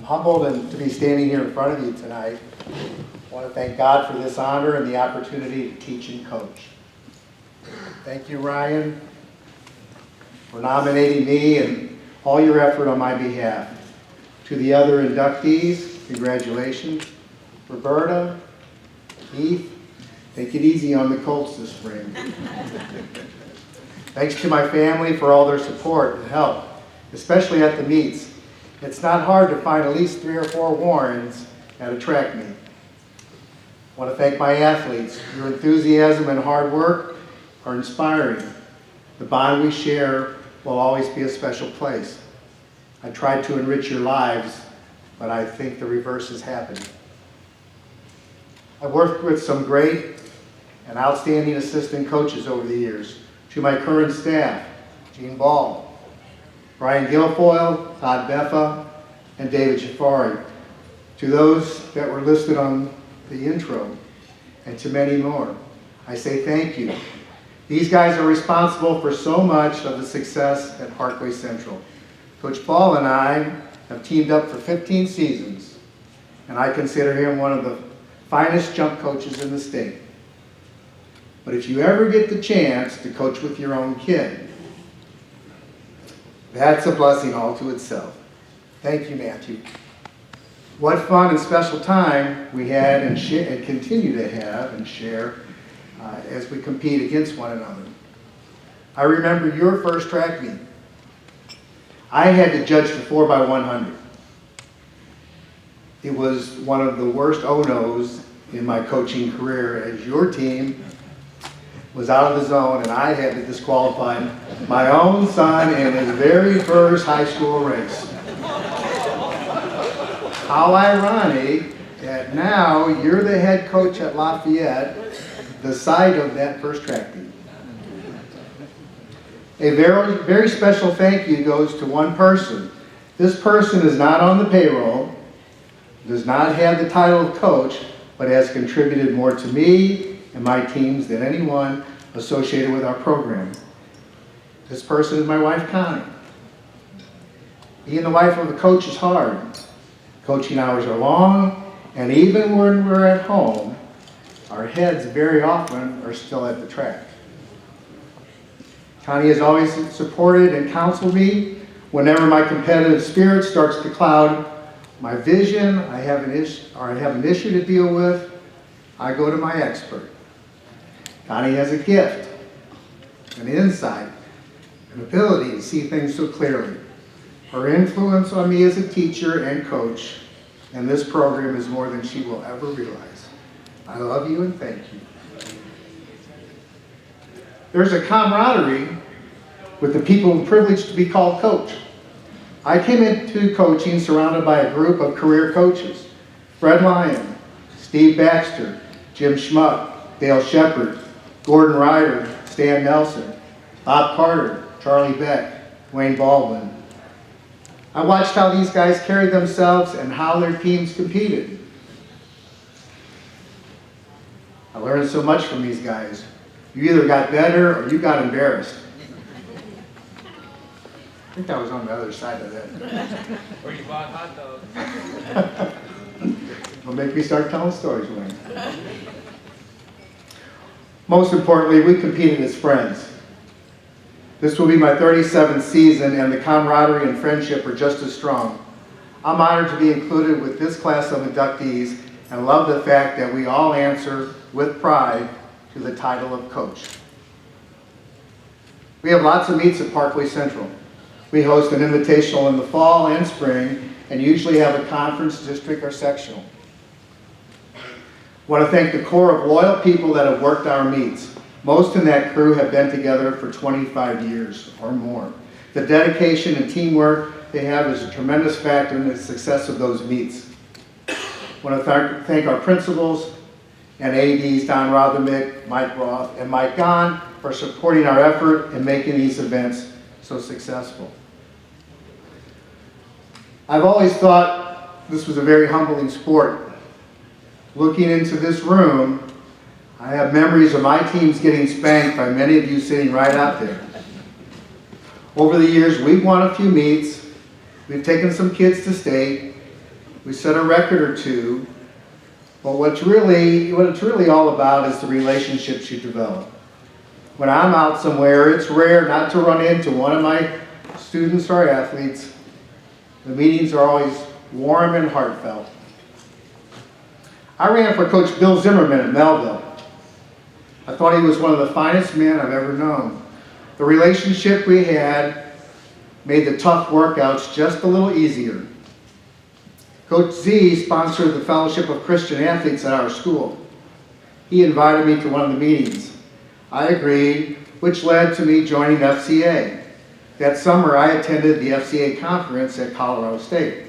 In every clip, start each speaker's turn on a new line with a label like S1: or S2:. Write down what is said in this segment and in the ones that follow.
S1: humbled to be standing here in front of you tonight. I want to thank God for this honor and the opportunity to teach and coach. Thank you, Ryan, for nominating me and all your effort on my behalf. To the other inductees, congratulations. Roberta, Heath, take it easy on the Colts this spring. Thanks to my family for all their support and help, especially at the meets. It's not hard to find at least 3 or 4 Warrens at a track meet. I want to thank my athletes. Your enthusiasm and hard work are inspiring. The bond we share will always be a special place. I tried to enrich your lives, but I think the reverse is happening. I've worked with some great and outstanding assistant coaches over the years. To my current staff, Gene Ball, Brian Guilfoyle, Todd Beffa, and David Jafari. To those that were listed on the intro, and to many more, I say thank you. These guys are responsible for so much of the success at Parkway Central. Coach Ball and I have teamed up for 15 seasons, and I consider him one of the finest jump coaches in the state. But if you ever get the chance to coach with your own kid, that's a blessing all to itself. Thank you, Matthew. What fun and special time we had and continue to have and share as we compete against one another. I remember your first track meet. I had to judge the 4x100. It was one of the worst oh-nos in my coaching career, as your team was out of the zone and I had to disqualify my own son in his very first high school race. How ironic that now you're the head coach at Lafayette, the site of that first track meet. A very, very special thank you goes to one person. This person is not on the payroll, does not have the title of coach, but has contributed more to me and my teams than anyone associated with our program. This person is my wife, Connie. Being the wife of a coach is hard. Coaching hours are long, and even when we're at home, our heads very often are still at the track. Connie has always supported and counseled me whenever my competitive spirit starts to cloud my vision. I have an issue to deal with. I go to my expert. Connie has a gift, an insight, an ability to see things so clearly. Her influence on me as a teacher and coach and this program is more than she will ever realize. I love you and thank you. There's a camaraderie with the people privileged to be called coach. I came into coaching surrounded by a group of career coaches. Fred Lyon, Steve Baxter, Jim Schmuck, Dale Shepard, Gordon Ryder, Stan Nelson, Bob Carter, Charlie Beck, Wayne Baldwin. I watched how these guys carried themselves and how their teams competed. I learned so much from these guys. You either got better or you got embarrassed. I think that was on the other side of that.
S2: Or you bought hot dogs.
S1: Don't make me start telling stories, Wayne. Most importantly, we competed as friends. This will be my 37th season, and the camaraderie and friendship are just as strong. I'm honored to be included with this class of inductees and love the fact that we all answer with pride to the title of coach. We have lots of meets at Parkway Central. We host an invitational in the fall and spring and usually have a conference, district, or sectional. I want to thank the core of loyal people that have worked our meets. Most in that crew have been together for 25 years or more. The dedication and teamwork they have is a tremendous factor in the success of those meets. I want to thank our principals and ADs, Don Rothermick, Mike Roth, and Mike Gahn for supporting our effort in making these events so successful. I've always thought this was a very humbling sport. Looking into this room, I have memories of my teams getting spanked by many of you sitting right out there. Over the years, we've won a few meets, we've taken some kids to state, We set a record or two, but what it's really all about is the relationships you develop. When I'm out somewhere, it's rare not to run into one of my students or athletes. The meetings are always warm and heartfelt. I ran for Coach Bill Zimmerman at Melville. I thought he was one of the finest men I've ever known. The relationship we had made the tough workouts just a little easier. Coach Z sponsored the Fellowship of Christian Athletes at our school. He invited me to one of the meetings. I agreed, which led to me joining FCA. That summer, I attended the FCA conference at Colorado State.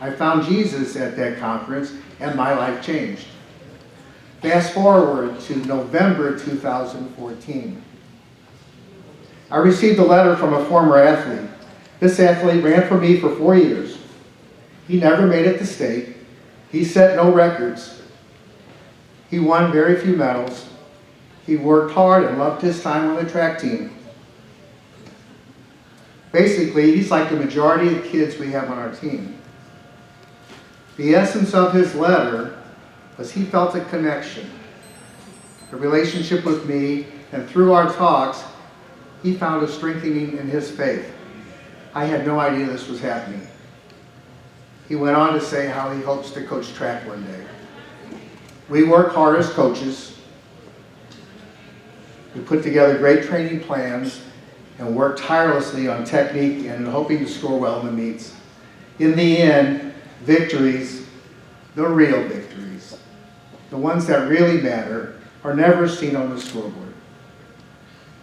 S1: I found Jesus at that conference, and my life changed. Fast forward to November 2014. I received a letter from a former athlete. This athlete ran for me for 4 years. He never made it to state. He set no records. He won very few medals. He worked hard and loved his time on the track team. Basically, he's like the majority of kids we have on our team. The essence of his letter was he felt a connection, a relationship with me, and through our talks, he found a strengthening in his faith. I had no idea this was happening. He went on to say how he hopes to coach track one day. We work hard as coaches. We put together great training plans and work tirelessly on technique and hoping to score well in the meets. In the end, victories, the real victories, the ones that really matter, are never seen on the scoreboard.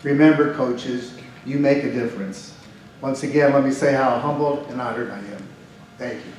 S1: Remember, coaches, you make a difference. Once again, let me say how humbled and honored I am. Thank you.